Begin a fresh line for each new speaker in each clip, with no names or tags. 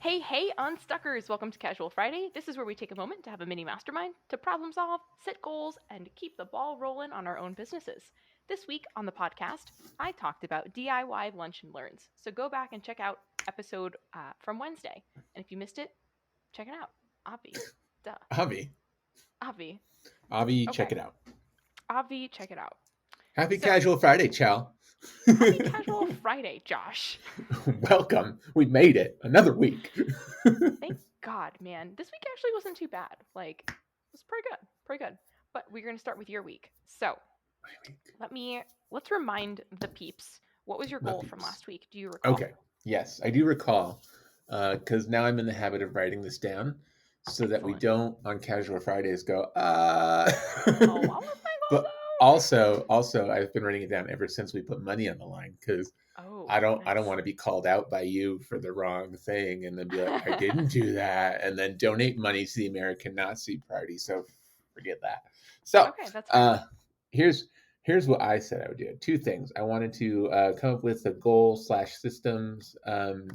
Hey, unstuckers! Welcome to Casual Friday. This is where we take a moment to have a mini mastermind, to problem solve, set goals, and keep the ball rolling on our own businesses. This week on the podcast, I talked about DIY lunch and learns. So go back and check out episode from Wednesday. And if you missed it, check it out. Avi. Duh.
Avi,
Avi.
Avi, check
Okay.
it out.
Avi, check it out.
Happy
So,
Casual Friday, Chal.
happy Casual Friday, Josh.
Welcome. We made it. Another week.
Thank God, man. This week actually wasn't too bad. It was pretty good. Pretty good. But we're going to start with your week. So, let's remind the peeps. What was your
The
goal from
peeps.
last week? Do you recall?
Okay. Yes, I do recall. Because now I'm in the habit of writing this down so that we
Excellent.
don't on Casual Fridays go,
Oh, what was
but
my
also, I've been writing it down ever since we put money on the line because
goal
I don't
nice.
want to be called out by you for the wrong thing and then be like, I didn't do that, and then donate money to the American Nazi Party. So forget that. So
Okay, that's fair.
uh, here's here's what I said I would do. Two things. I wanted to come up with a goal slash systems,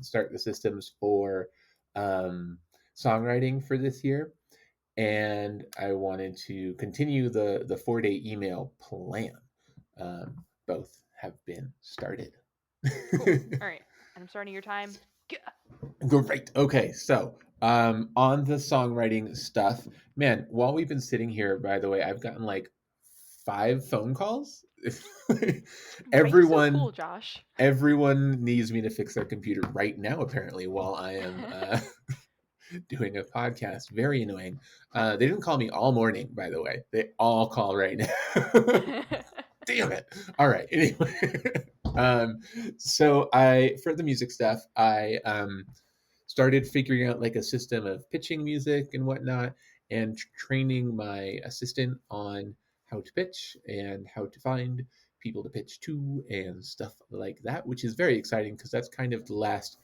start the systems for um, songwriting for this year, and I wanted to continue the 4-day email plan. Both have been started.
Cool. All right. And I'm starting your time.
Great. Okay, so on the songwriting stuff, man, while we've been sitting here, by the way, I've gotten like 5 phone calls.
Why are you so
everyone
cool, Josh?
everyone needs me to fix their computer right now, apparently, while I am doing a podcast. Very annoying. They didn't call me all morning, by the way. They all call right now. Damn it. All right. Anyway, um, so I for the music stuff, I started figuring out like a system of pitching music and whatnot, and training my assistant on how to pitch and how to find people to pitch to and stuff like that, which is very exciting because that's kind of the last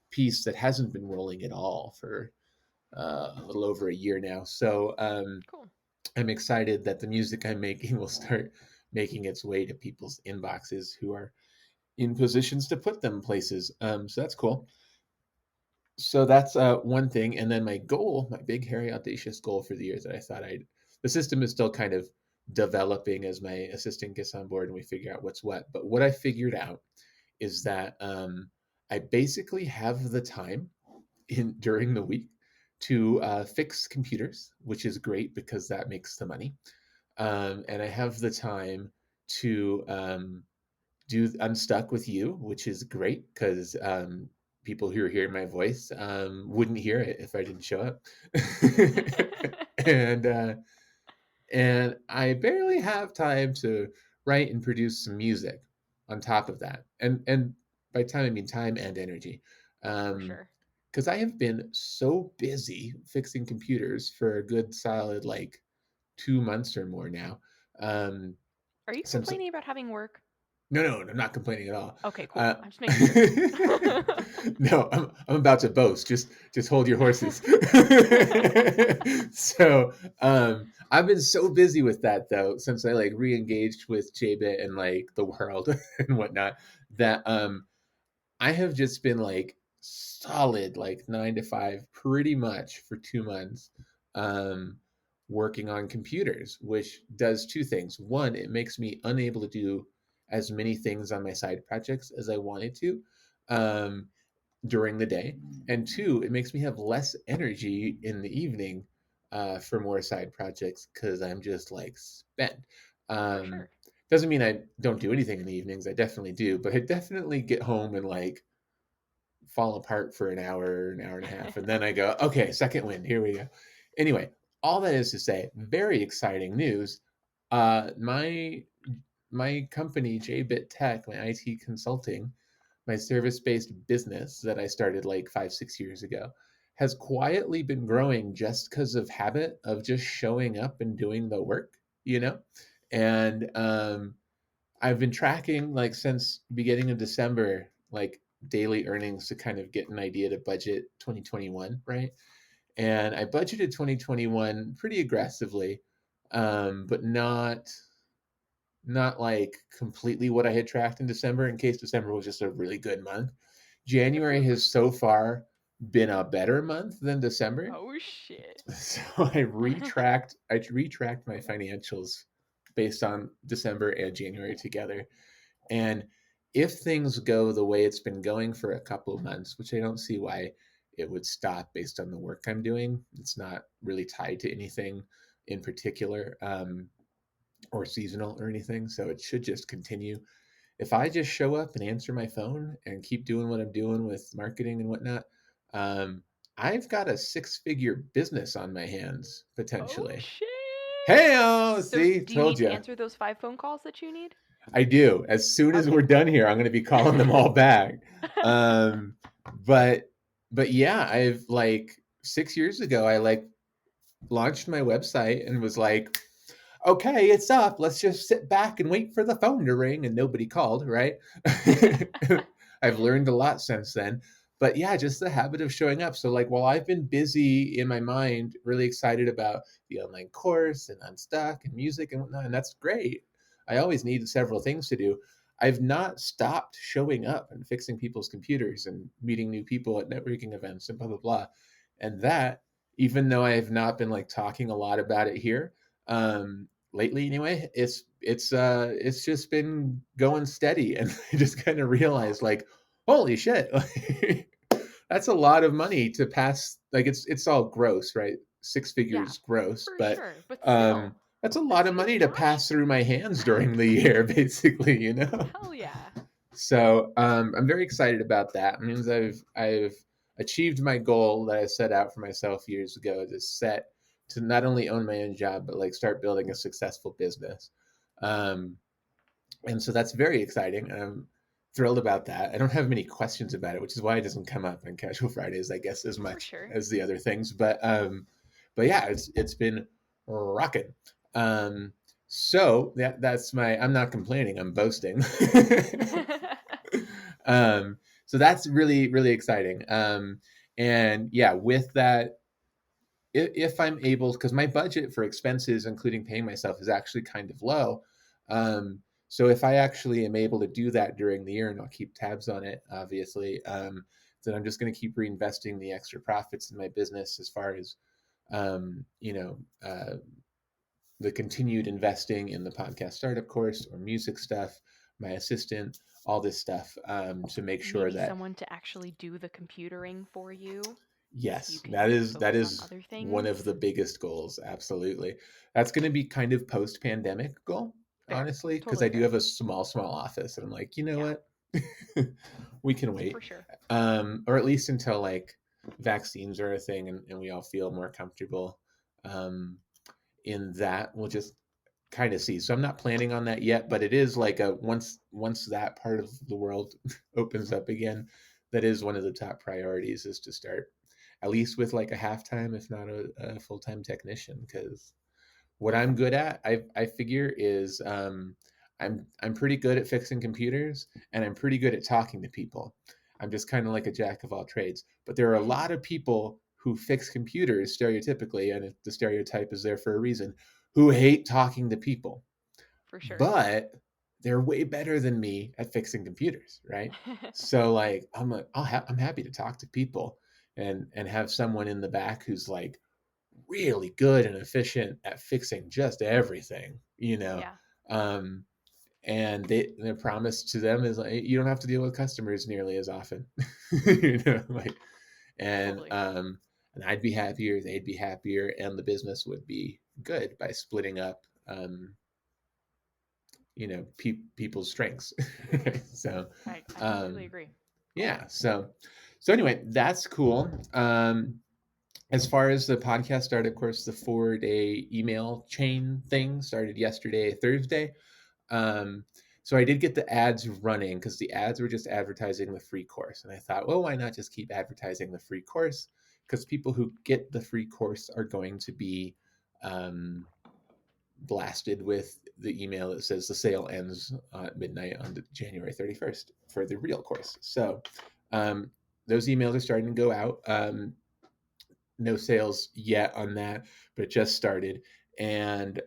piece that hasn't been rolling at all for a little over a year now. So
Cool.
I'm excited that the music I'm making will start making its way to people's inboxes who are in positions to put them places. So that's cool. So that's one thing. And then my goal, my big, hairy, audacious goal for the year that I thought the system is still kind of developing as my assistant gets on board and we figure out what's what. But what I figured out is that I basically have the time in during the week to fix computers, which is great because that makes the money. And I have the time to do Unstuck with you, which is great because people who are hearing my voice wouldn't hear it if I didn't show up. and and I barely have time to write and produce some music on top of that. And by time I mean time and energy.
For
Um,
sure.
because I have been so busy fixing computers for a good solid like 2 months or more now. Um,
Are you
since
complaining about having work?
no, I'm not complaining at all.
Okay, cool.
Uh,
I'm just making sure.
no, I'm about to boast. Just hold your horses. So I've been so busy with that though since I like re-engaged with JBit and like the world and whatnot that I have just been like solid like 9 to 5 pretty much for 2 months, um, working on computers, which does two things. One, it makes me unable to do as many things on my side projects as I wanted to um, during the day. And two, it makes me have less energy in the evening for more side projects because I'm just like spent.
For
Um,
sure.
doesn't mean I don't do anything in the evenings. I definitely do, but I definitely get home and like fall apart for an hour and a half, and then I go, okay, second wind, here we go. Anyway, all that is to say, very exciting news. My company, JBit Tech, my IT consulting, my service-based business that I started like 5, 6 years ago, has quietly been growing just because of habit of just showing up and doing the work, you know? And I've been tracking like since beginning of December, like daily earnings to kind of get an idea to budget 2021, right? And I budgeted 2021 pretty aggressively, but not like completely what I had tracked in December. In case December was just a really good month.
Good for
January
you.
has so far. been a better month than December.
Oh shit.
So I retracked my financials based on December and January together. And if things go the way it's been going for a couple of months, which I don't see why it would stop based on the work I'm doing, it's not really tied to anything in particular, or seasonal or anything. So it should just continue. If I just show up and answer my phone and keep doing what I'm doing with marketing and whatnot, um, I've got a six-figure business on my hands
Oh
potentially.
shit.
Hey, oh,
So,
see,
do you need
told
to
you.
answer those 5 phone calls that you need?
I do. As soon as
Okay,
we're done
cool.
here, I'm going to be calling them all back. Um, but but yeah, I've like 6 years ago, I like launched my website and was like, okay, it's up. Let's just sit back and wait for the phone to ring, and nobody called, right? I've learned a lot since then. But yeah, just the habit of showing up. So, like, while I've been busy in my mind, really excited about the online course and Unstuck and music and whatnot, and that's great. I always need several things to do. I've not stopped showing up and fixing people's computers and meeting new people at networking events and blah, blah, blah. And that, even though I have not been like talking a lot about it here, lately anyway, it's just been going steady. And I just kind of realized, like, holy shit, that's a lot of money to pass. Like, it's all gross, right? Six
Yeah,
figures gross,
for
but
sure. But still,
that's a lot
that's
of
huge,
money to
Josh.
pass through my hands during the year, basically, you know.
Hell yeah.
So I'm very excited about that. It means I've achieved my goal that I set out for myself years ago, to not only own my own job, but like start building a successful business. Um, and so that's very exciting. I'm thrilled about that. I don't have many questions about it, which is why it doesn't come up on Casual Fridays, I guess, as
For
much
sure.
as the other things. But yeah, it's been rocking. Um, so that's my. I'm not complaining. I'm boasting. um, so that's really really exciting. And yeah, with that, if I'm able, because my budget for expenses, including paying myself, is actually kind of low. So if I actually am able to do that during the year, and I'll keep tabs on it, obviously, then I'm just going to keep reinvesting the extra profits in my business as far as um, you know uh, the continued investing in the podcast startup course or music stuff, my assistant, all this stuff, to make sure
Maybe
that
someone to actually do the computering for you so you
yes,
can
that is that
focus on
is
other
one of
things.
the biggest goals. Absolutely, that's going to be kind of post-pandemic goal,
Fair.
honestly, because
Totally
I do
fair.
have a small office, and I'm like, you know
Yeah,
what, we can
for
wait,
sure.
or at least until like vaccines are a thing, and we all feel more comfortable um, in that. We'll just kind of see. So I'm not planning on that yet, but it is like a once that part of the world opens up again, that is one of the top priorities, is to start at least with like a half-time, if not a full-time technician, because what I'm good at, I figure, is I'm pretty good at fixing computers, and I'm pretty good at talking to people. I'm just kind of like a jack of all trades. But there are a lot of people who fix computers stereotypically, and the stereotype is there for a reason, who hate talking to people.
For sure.
But they're way better than me at fixing computers, right? So like I'm happy to talk to people and have someone in the back who's like really good and efficient at fixing just everything, you know.
Yeah,
Um, and their promise to them is like, you don't have to deal with customers nearly as often, you know, like, and
totally.
um, and I'd be happier, they'd be happier, and the business would be good by splitting up, people's strengths. So,
I completely
um,
agree.
yeah, so anyway, that's cool. As far as the podcast started, of course, the 4-day email chain thing started yesterday, Thursday. Um, so I did get the ads running because the ads were just advertising the free course. And I thought, well, why not just keep advertising the free course? Because people who get the free course are going to be blasted with the email that says the sale ends at midnight on January 31st for the real course. So um, those emails are starting to go out. No sales yet on that, but it just started. And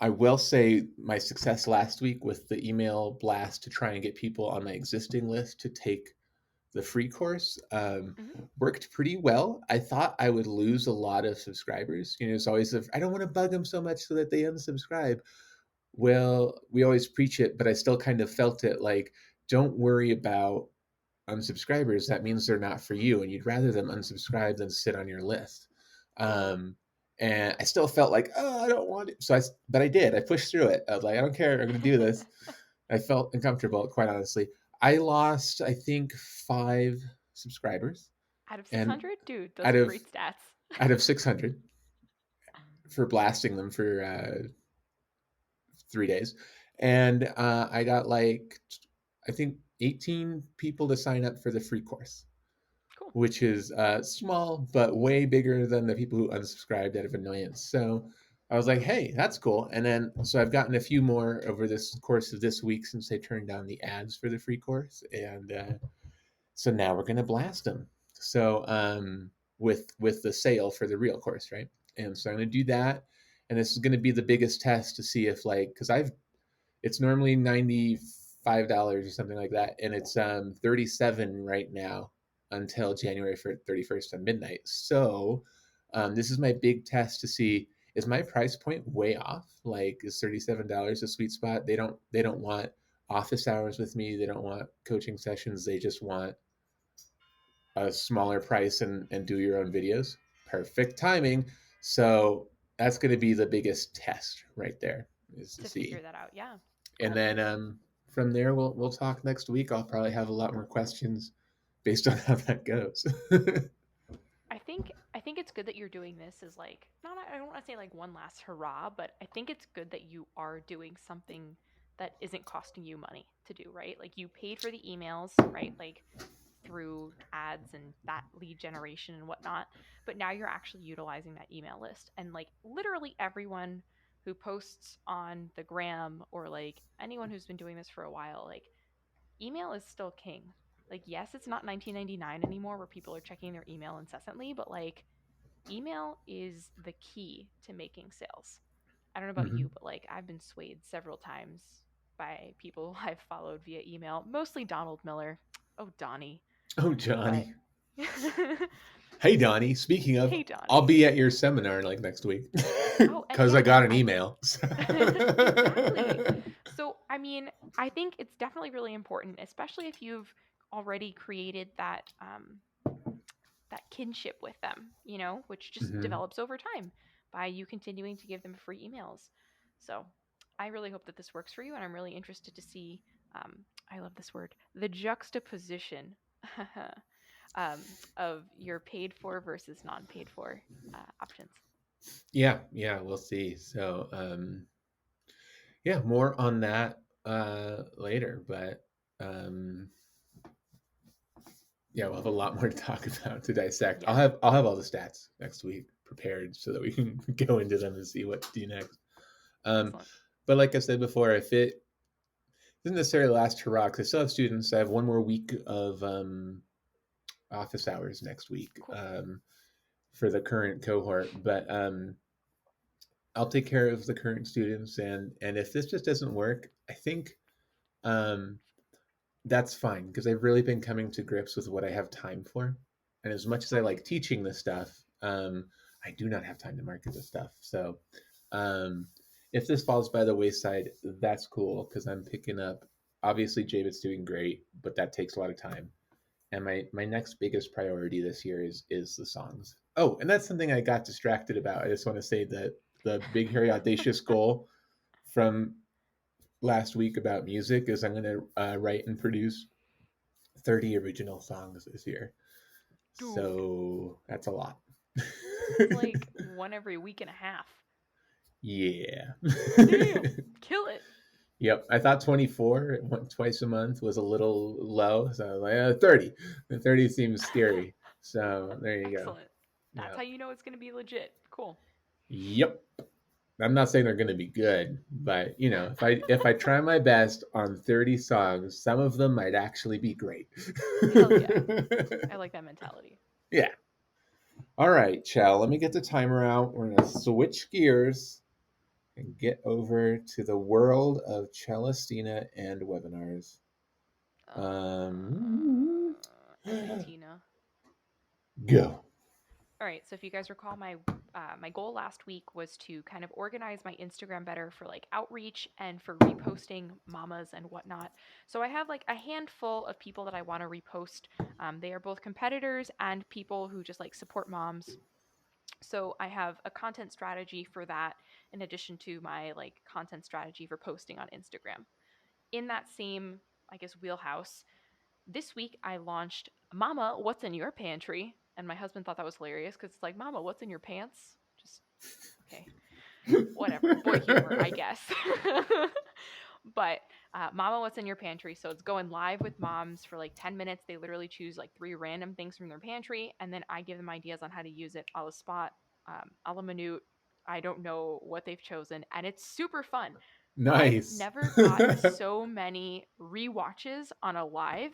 I will say my success last week with the email blast to try and get people on my existing list to take the free course
Hmm.
worked pretty well. I thought I would lose a lot of subscribers. It's always I don't want to bug them so much so that they unsubscribe. Well, we always preach it, but I still kind of felt it like, don't worry about unsubscribers. That means they're not for you, and you'd rather them unsubscribe than sit on your list.
Totally.
Um, and I still felt like, oh, I don't want it. But I did. I pushed through it. I was like, I don't care. I'm going to do this. I felt uncomfortable, quite honestly. I lost, I think, 5 subscribers,
Out of
and
600? Dude, those
out
are
of
great stats.
600 for blasting them for 3 days, and I got like, I think, 18 people to sign up for the free course,
Cool.
which is small but way bigger than the people who unsubscribed out of annoyance. So I was like, hey, that's cool. And then so I've gotten a few more over this course of this week since they turned down the ads for the free course, and so now we're gonna blast them. So with the sale for the real course, right? And so I'm gonna do that, and this is gonna be the biggest test to see if, like, because I've it's normally $95 or something like that, and it's 37 right now until January 31st on midnight. So this is my big test to see, is my price point way off? Like, is $37 a sweet spot? They don't want office hours with me. They don't want coaching sessions. They just want a smaller price and do your own videos. Perfect timing. So that's going to be the biggest test right there, is to
To
see.
figure that out. Yeah.
And
Cool.
then from there, we'll talk next week. I'll probably have a lot more questions based on how that goes.
I think it's good that you're doing this as like not I don't want to say like one last hurrah, but I think it's good that you are doing something that isn't costing you money to do, right? Like you paid for the emails, right? Like through ads and that lead generation and whatnot, but now you're actually utilizing that email list. And like literally everyone who posts on the gram or like anyone who's been doing this for a while, like email is still king. Like, yes, it's not 1999 anymore where people are checking their email incessantly, but like, email is the key to making sales. I don't know about
Mm-hmm.
you, but like, I've been swayed several times by people I've followed via email, mostly Donald Miller. Oh, Donnie.
Oh,
But
Johnny. Hey, Donnie. Speaking of,
hey,
I'll
Donnie.
be at your seminar like next week
Oh, and
because
yeah,
I got
no,
an
I
email.
exactly. So, I mean, I think it's definitely really important, especially if you've already created that kinship with them, which just
Mm-hmm.
develops over time by you continuing to give them free emails. So I really hope that this works for you, and I'm really interested to see. I love this word, the juxtaposition um, of your paid for versus non paid for options.
Yeah, we'll see. So yeah, more on that later, but um, yeah, we'll have a lot more to talk about, to dissect. I'll
Yeah,
have I'll have all the stats next week prepared so that we can go into them and see what to do next. Um,
excellent.
but like I said before, if it doesn't necessarily last hurrah, because I still have students. I have one more week of office hours next week
Cool.
for the current cohort, but I'll take care of the current students, and if this just doesn't work, I think um, that's fine, because I've really been coming to grips with what I have time for. And as much as I
Totally.
like teaching this stuff, I do not have time to market this stuff. So um, if this falls by the wayside, that's cool, because I'm picking up. Obviously, Javid's doing great, but that takes a lot of time. And my next biggest priority this year is the songs. Oh, and that's something I got distracted about. I just want to say that the big, hairy, audacious goal from last week about music is I'm going to write and produce 30 original songs this year.
Dude,
So that's a lot.
this is like one every week and a half.
Yeah.
Damn, kill it.
Yep. I thought 24 twice a month was a little low. So I was like, 30. The 30 seems scary. So there you go.
Excellent. That's
Yeah.
how you know it's going to be legit. Cool.
Yep. I'm not saying they're going to be good, but if I try my best on 30 songs, some of them might actually be great.
Hell yeah. I like that mentality.
Yeah. All right, Chell, let me get the timer out. We're going to switch gears and get over to the world of Celestina and webinars.
Uh,
Um,
Hi, Tina.
Go.
All right, so if you guys recall, my goal last week was to kind of organize my Instagram better for like outreach and for reposting mamas and whatnot. So I have like a handful of people that I want to repost. They are both competitors and people who just like support moms. So I have a content strategy for that in addition to my like content strategy for posting on Instagram. In that same, I guess, wheelhouse, this week I launched Mama, What's in Your Pantry? And my husband thought that was hilarious because it's like, Mama, what's in your pants? Just, okay, whatever. Boy humor, I guess. But Mama, What's in Your Pantry? So it's going live with moms for like 10 minutes. They literally choose like three random things from their pantry. And then I give them ideas on how to use it a la spot, a la minute. I don't know what they've chosen. And it's super fun. I've
Nice.
never gotten so many rewatches on a live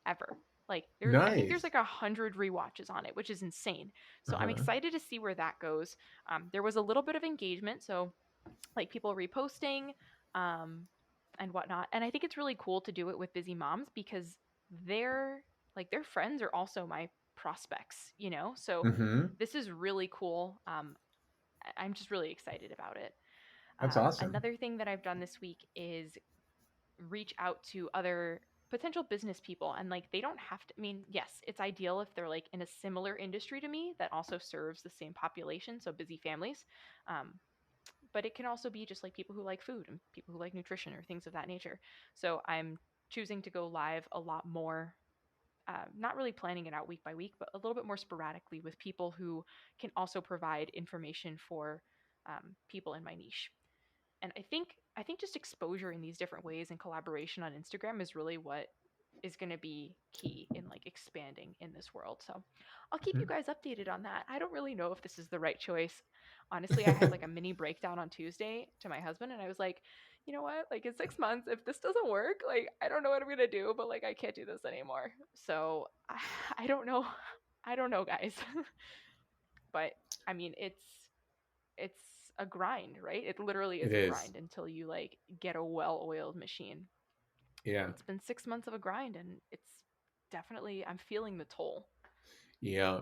ever. Like I think there's
Nice.
like 100 rewatches on it, which is insane. So I'm
Uh-huh.
excited to see where that goes. There was a little bit of engagement, so like people reposting, um, and whatnot. And I think it's really cool to do it with busy moms because their their friends are also my prospects, you know. So
Mm-hmm.
this is really cool. I'm just really excited about it.
That's awesome.
Another thing that I've done this week is reach out to other potential business people, and like they don't have to, I mean, yes, it's ideal if they're like in a similar industry to me that also serves the same population, so busy families. um, but it can also be just like people who like food and people who like nutrition or things of that nature. So I'm choosing to go live a lot more, not really planning it out week by week, but a little bit more sporadically with people who can also provide information for people in my niche. And I think just exposure in these different ways and collaboration on Instagram is really what is going to be key in like expanding in this world. So I'll keep you guys updated on that. I don't really know if this is the right choice. Honestly, I had like a mini breakdown on Tuesday to my husband and I was like, you know what? Like in 6 months, if this doesn't work, like I don't know what I'm going to do, but like I can't do this anymore. So I don't know. I don't know, guys. But I mean, it's a grind, right? It literally
It
is a
is.
grind until you like get a well-oiled machine. And
Yeah.
it's been 6 months of a grind and it's definitely I'm feeling the toll,
Yeah.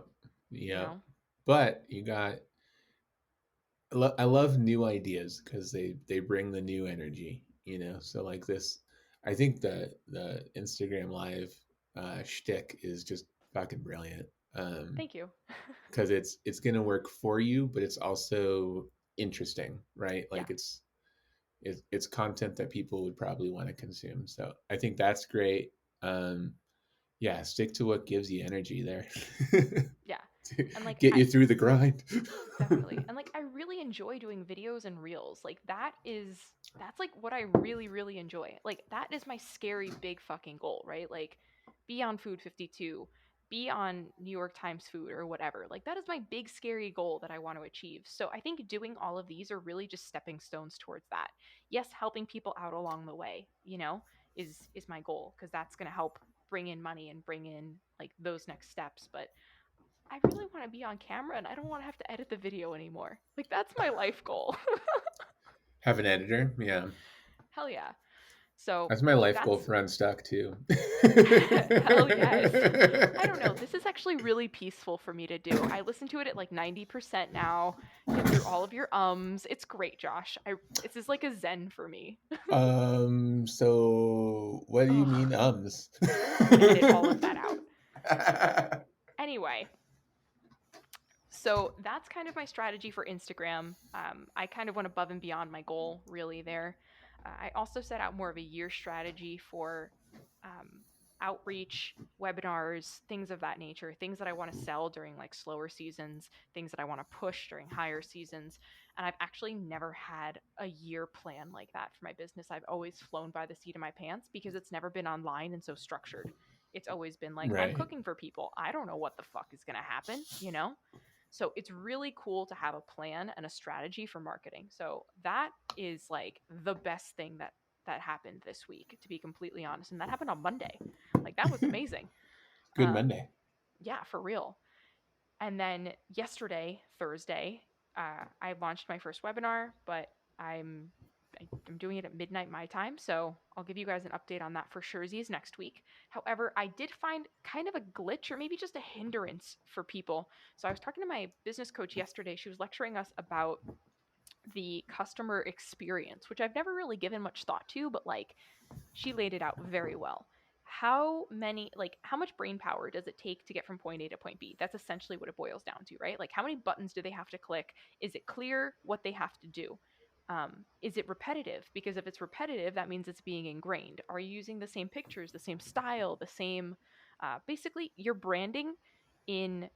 you
Yeah.
know?
But you got I love new ideas because they bring the new energy, So like this, I think the Instagram Live shtick is just fucking brilliant.
Thank you.
Because it's gonna work for you, but it's also interesting, right?
Yeah.
Like it's content that people would probably want to consume. So I think that's great. Um, yeah, stick to what gives you energy there.
Yeah.
To
And like
get
I
you through the grind.
definitely. And like I really enjoy doing videos and reels. Like that's like what I really really enjoy. Like that is my scary big fucking goal, right? Like be on Food 52, be on New York Times Food or whatever. Like that is my big scary goal that I want to achieve. So I think doing all of these are really just stepping stones towards that. Yes, helping people out along the way, is my goal because that's going to help bring in money and bring in like those next steps, but I really want to be on camera and I don't want to have to edit the video anymore. Like that's my life goal.
Have an editor, yeah.
Hell yeah. So
That's my life goal
that's
for Unstuck too.
hell yes. I don't know. This is actually really peaceful for me to do. I listen to it at like 90% now. Get through all of your ums. It's great, Josh. This is like a zen for me.
So what do you
Ugh,
mean ums?
I'm going to edit all of that out. Anyway, so that's kind of my strategy for Instagram. I kind of went above and beyond my goal, really, there. I also set out more of a year strategy for um, outreach, webinars, things of that nature, things that I want to sell during like slower seasons, things that I want to push during higher seasons. And I've actually never had a year plan like that for my business. I've always flown by the seat of my pants because it's never been online and so structured. It's always been like, I'm
Right.
cooking for people. I don't know what the fuck is going to happen, you know? So it's really cool to have a plan and a strategy for marketing. So that is like the best thing that happened this week, to be completely honest. And that happened on Monday. Like that was amazing.
Good
Um,
Monday.
yeah, for real. And then yesterday, Thursday, I launched my first webinar, but I'm I'm doing it at midnight my time, so I'll give you guys an update on that for surezies next week. However, I did find kind of a glitch or maybe just a hindrance for people. So I was talking to my business coach yesterday. She was lecturing us about the customer experience, which I've never really given much thought to, but like she laid it out very well. How much brain power does it take to get from point A to point B? That's essentially what it boils down to, right? Like, how many buttons do they have to click? Is it clear what they have to do? Is it repetitive? Because if it's repetitive, that means it's being ingrained. Are you using the same pictures, the same style, the same, basically, your branding in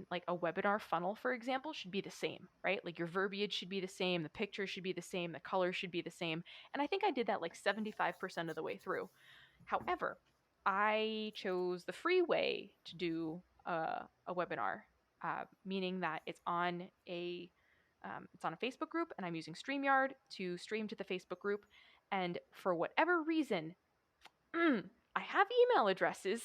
like a webinar funnel, for example, should be the same, right? Like your verbiage should be the same, the pictures should be the same, the colors should be the same. And I think I did that like 75% of the way through. However, I chose the free way to do a webinar, meaning that it's on a Facebook group, and I'm using StreamYard to stream to the Facebook group. And for whatever reason, I have email addresses,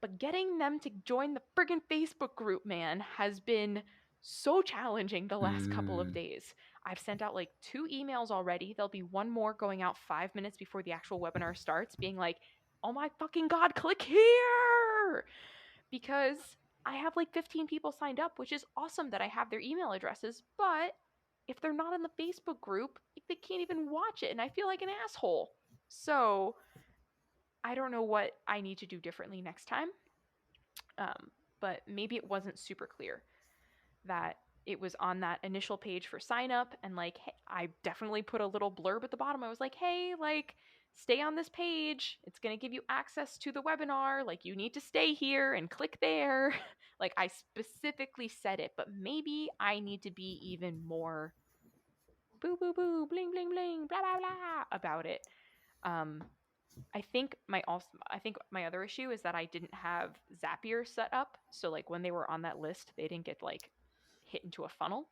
but getting them to join the friggin' Facebook group, man, has been so challenging the last couple of
Mm.
days. I've sent out like 2 emails already. There'll be one more going out 5 minutes before the actual webinar starts, being like, oh my fucking God, click here! Because I have like 15 people signed up, which is awesome that I have their email addresses, but if they're not in the Facebook group, they can't even watch it, and I feel like an asshole. So I don't know what I need to do differently next time. But maybe it wasn't super clear that it was on that initial page for sign up, and like, hey, I definitely put a little blurb at the bottom. I was like, hey, like, stay on this page, it's going to give you access to the webinar, like you need to stay here and click there. Like I specifically said it, but maybe I need to be even more boo boo boo bling bling bling blah blah blah about it. um I think my other issue is that I didn't have Zapier set up. So like when they were on that list, they didn't get like hit into a funnel.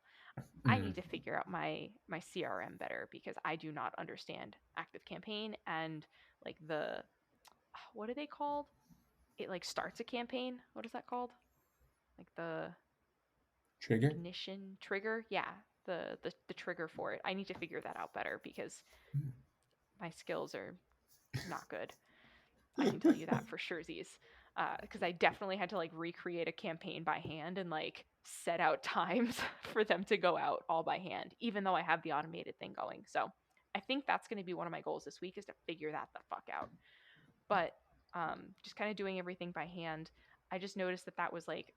I
Mm.
need to figure out my CRM better because I do not understand Active Campaign and like the what are they called? It like starts a campaign. What is that called? Like the
Trigger?
ignition trigger? Yeah, the trigger for it. I need to figure that out better because my skills are not good. I can tell you that for surezies. Because I definitely had to like recreate a campaign by hand and like set out times for them to go out all by hand, even though I have the automated thing going. So I think that's going to be one of my goals this week is to figure that the fuck out. But just kind of doing everything by hand, I just noticed that that was like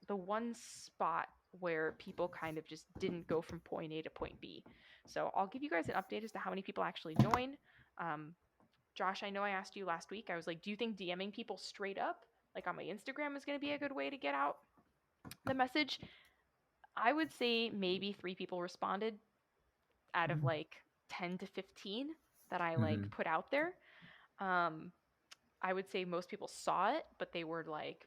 the one spot where people kind of just didn't go from point A to point B. So I'll give you guys an update as to how many people actually join. Um, Josh, I know I asked you last week. I was like, do you think DMing people straight up, like on my Instagram, is going to be a good way to get out the message? I would say maybe 3 people responded out of like 10 to 15 that I like
Mm-hmm.
put out there. Um, I would say most people saw it, but they were like,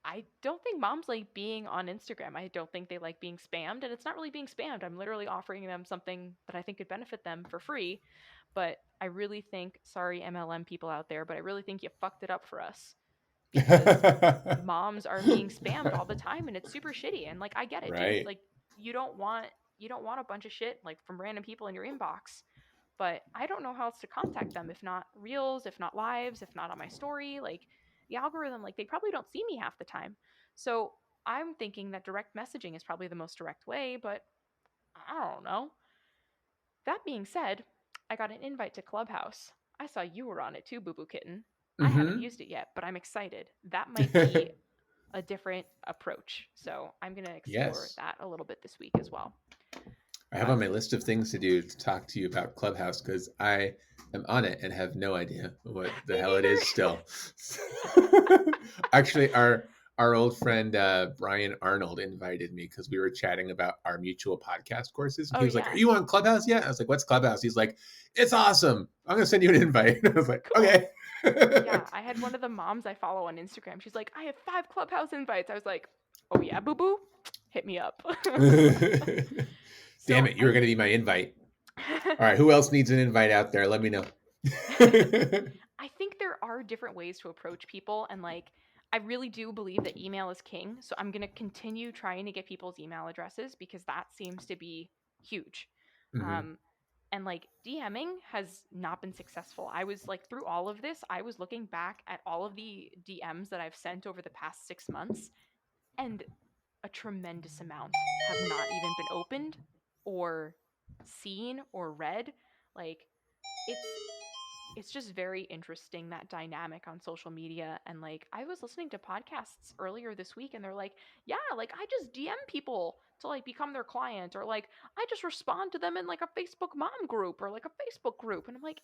I don't think moms like being on Instagram. I don't think they like being spammed, and it's not really being spammed. I'm literally offering them something that I think could benefit them for free. But I really think, sorry, MLM people out there, but I really think you fucked it up for us because moms are being spammed all the time, and it's super shitty. And like, I get it, dude.
Right.
Like, you don't want you don't want a bunch of shit like from random people in your inbox. But I don't know how else to contact them if not reels, if not lives, if not on my story. Like the algorithm, like they probably don't see me half the time. So I'm thinking that direct messaging is probably the most direct way, but I don't know. That being said, I got an invite to Clubhouse. I saw you were on it too, Boo Boo Kitten. I haven't
Mm-hmm.
used it yet, but I'm excited. That might be a different approach. So I'm going to explore
Yes.
that a little bit this week as well.
I have
But
on my list of things to do to talk to you about Clubhouse because I am on it and have no idea what the
me
hell it is
neither.
still. Actually, our old friend Brian Arnold invited me because we were chatting about our mutual podcast courses, and
Oh,
he was like,
yeah.
"Are you on Clubhouse yet?" I was like, "What's Clubhouse?" He's like, "It's awesome. I'm gonna send you an invite." I was like,
Cool.
"Okay."
Yeah, I had one of the moms I follow on Instagram. She's like, I have 5 Clubhouse invites. I was like, oh, yeah, boo boo, hit me up.
Damn
So
it, you were gonna be my invite. All right, who else needs an invite out there? Let me know.
I think there are different ways to approach people. And like, I really do believe that email is king. So I'm going to continue trying to get people's email addresses because that seems to be huge.
Hmm.
Um, And like DMing has not been successful. I was like, through all of this, I was looking back at all of the DMs that I've sent over the past 6 months, and a tremendous amount have not even been opened or seen or read. Like, it's it's just very interesting, that dynamic on social media. And like, I was listening to podcasts earlier this week, and they're like, yeah, like I just DM people to like become their client, or like I just respond to them in like a Facebook mom group or like a Facebook group. And I'm like,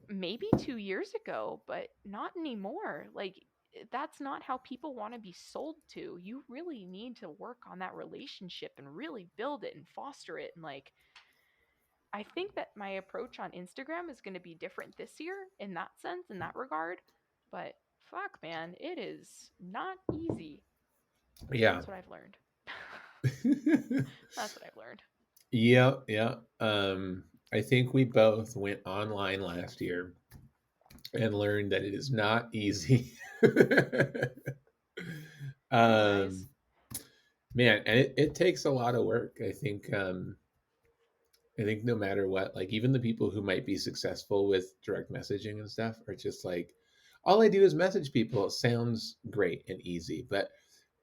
maybe 2 years ago, but not anymore. Like, that's not how people want to be sold to. You really need to work on that relationship and really build it and foster it. And like, I think that my approach on Instagram is going to be different this year in that sense, in that regard. But fuck, man, it is not easy.
Yeah.
That's what I've learned. That's what I've learned.
Yeah, yeah. I think we both went online last year and learned that it is not easy.
Realize.
um, Man, and it takes a lot of work. I think no matter what, like even the people who might be successful with direct messaging and stuff are just like, all I do is message people. It sounds great and easy, but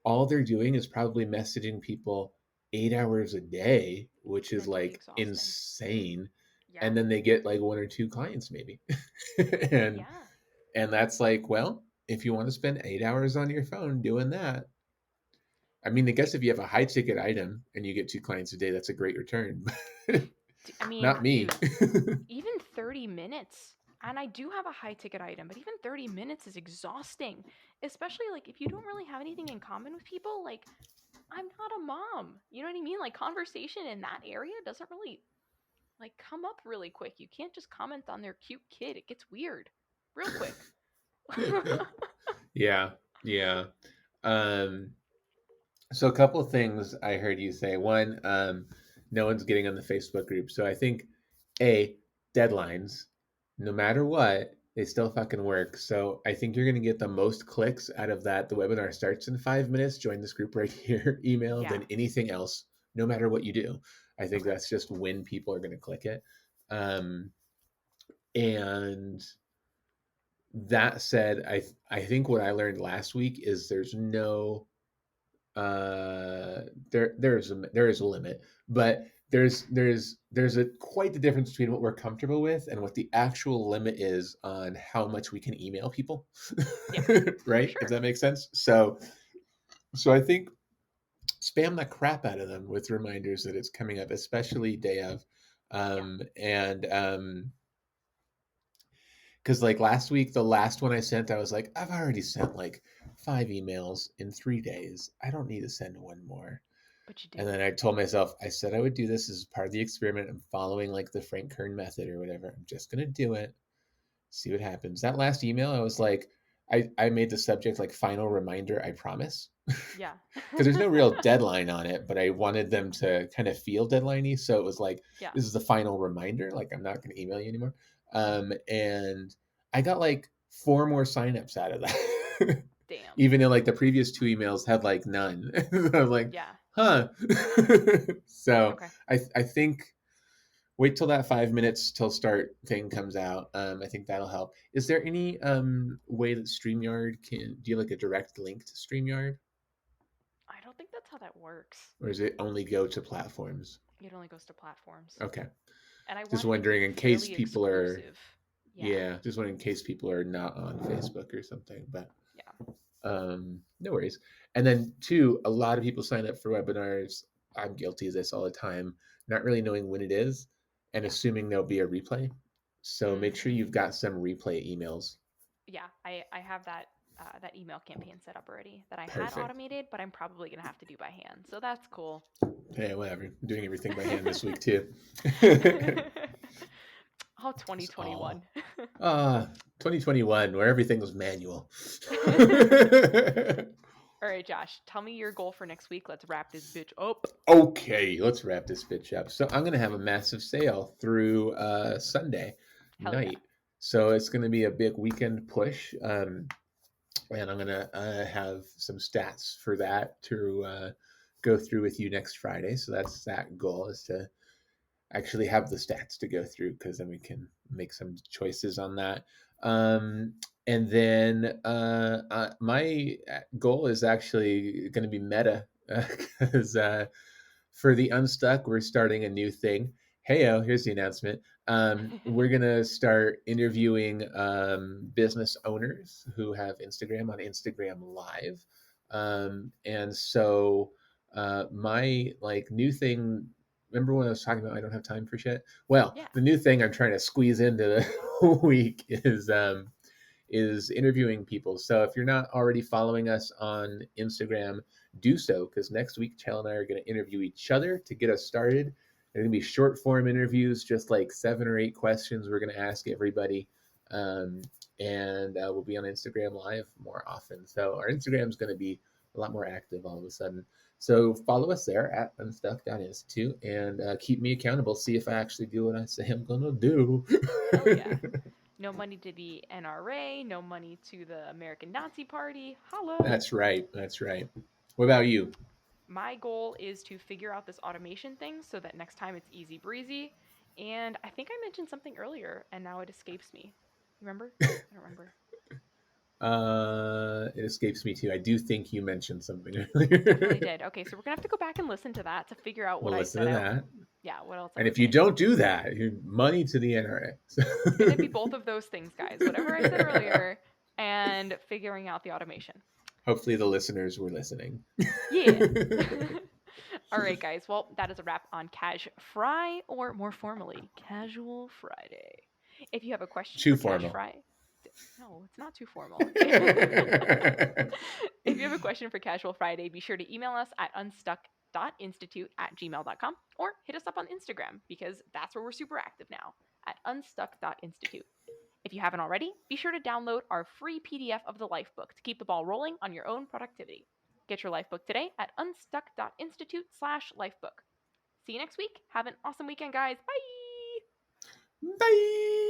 all they're doing is probably messaging people 8 hours a day, which is
Mentally
like
exhausting.
insane.
Yeah.
And then they get like one or two clients maybe. and
Yeah.
and that's like, well, if you want to spend 8 hours on your phone doing that, I mean, I guess if you have a high ticket item and you get two clients a day, that's a great return.
I mean,
Not me.
dude, even 30 minutes. And I do have a high ticket item, but even 30 minutes is exhausting. Especially like if you don't really have anything in common with people, like I'm not a mom. You know what I mean? Like conversation in that area doesn't really like come up really quick. You can't just comment on their cute kid. It gets weird real quick.
Yeah, yeah. Um, so a couple of things I heard you say. One, no one's getting on the Facebook group. So I think a deadlines, no matter what, they still fucking work. So I think you're gonna get the most clicks out of that. The webinar starts in 5 minutes. Join this group right here, email,
Yeah.
than anything else, no matter what you do. I think
Okay.
that's just when people are gonna click it. Um, and that said, I think what I learned last week is there's no there is a limit, but there's a quite the difference between what we're comfortable with and what the actual limit is on how much we can email people.
Yeah, for
Right, if
sure.
that makes sense. So I think spam the crap out of them with reminders that it's coming up, especially day of.
Yeah.
And Because like last week, the last one I sent, I was like, I've already sent like 5 emails in 3 days. I don't need to send one more.
But you
And
did.
then I told myself, I said I would do this as part of the experiment. I'm following like the Frank Kern method or whatever. I'm just gonna do it, see what happens. That last email, I was like, I made the subject like final reminder, I promise.
Yeah.
Because there's no real deadline on it, but I wanted them to kind of feel deadliney. So it was like,
Yeah.
this is the final reminder. Like, I'm not going to email you anymore. And I got like four more signups out of that.
Damn.
Even though like the previous two emails had like none. I was like,
Yeah.
huh. So
Okay.
I think wait till that 5 minutes till start thing comes out. I think that'll help. Is there any way that StreamYard can do you like a direct link to StreamYard?
I don't think that's how that works.
Or does it only go to platforms?
It only goes to platforms.
Okay.
And I
Just
wanted to keep
wondering
it
in case
fairly
people are,
exclusive. Yeah.
yeah, just wondering in case people are not on Facebook or something. But
Yeah.
no worries. And then two, a lot of people sign up for webinars. I'm guilty of this all the time, not really knowing when it is and
Yeah.
assuming there'll be a replay. So make sure
Mm-hmm.
you've got some replay emails.
Yeah. I have that email campaign set up already that I had
Perfect.
automated, but I'm probably gonna have to do by hand. So that's cool.
Yeah, whatever. I'm doing everything by hand this week too.
Oh,
Oh,
2021.
2021, where everything was manual.
All right, Josh, tell me your goal for next week. Let's wrap this bitch up.
Okay, let's wrap this bitch up. So I'm gonna have a massive sale through Sunday
Hell yeah.
night. So it's gonna be a big weekend push, and I'm gonna have some stats for that to go through with you next Friday. So that's that goal is to actually have the stats to go through, because then we can make some choices on that. Um, and then my goal is actually going to be meta, because for the Unstuck, we're starting a new thing. Heyo, here's the announcement. We're going to start interviewing business owners who have Instagram on Instagram Live. And so my like new thing, remember when I was talking about I don't have time for shit? Well,
Yeah.
the new thing I'm trying to squeeze into the week is interviewing people. So if you're not already following us on Instagram, do so, because next week Chell and I are going to interview each other to get us started. They're going to be short form interviews, just like 7 or 8 questions we're going to ask everybody. Um, and we'll be on Instagram Live more often. So our Instagram is going to be a lot more active all of a sudden. So follow us there at unstuck.institute, and keep me accountable. See if I actually do what I say I'm going to do.
Hell yeah. No money to the NRA, no money to the American Nazi Party. Holla.
That's right. That's right. What about you?
My goal is to figure out this automation thing so that next time it's easy breezy. And I think I mentioned something earlier and now it escapes me. Remember? I don't remember.
It escapes me too. I do think you mentioned something
I definitely
earlier.
did. Okay, so we're gonna have to go back and listen to that to figure out what
We'll
I
listen
set
to
out.
that.
Yeah, what else I
And
was
if you
gonna do.
don't do that, money to the
It's gonna be
NRA.
both of those things, guys. Whatever I said earlier and figuring out the automation.
Hopefully, the listeners were listening.
Yeah. All right, guys. Well, that is a wrap on Cash Fry, or more formally, Casual Friday. If you have a question
Too
for Cash
formal.
Fry, no, it's not too formal. If you have a question for Casual Friday, be sure to email us at unstuck.institute@gmail.com or hit us up on Instagram because that's where we're super active now at unstuck.institute. If you haven't already, be sure to download our free PDF of the Lifebook to keep the ball rolling on your own productivity. Get your Lifebook today at unstuck.institute/lifebook. See you next week. Have an awesome weekend, guys. Bye.
Bye.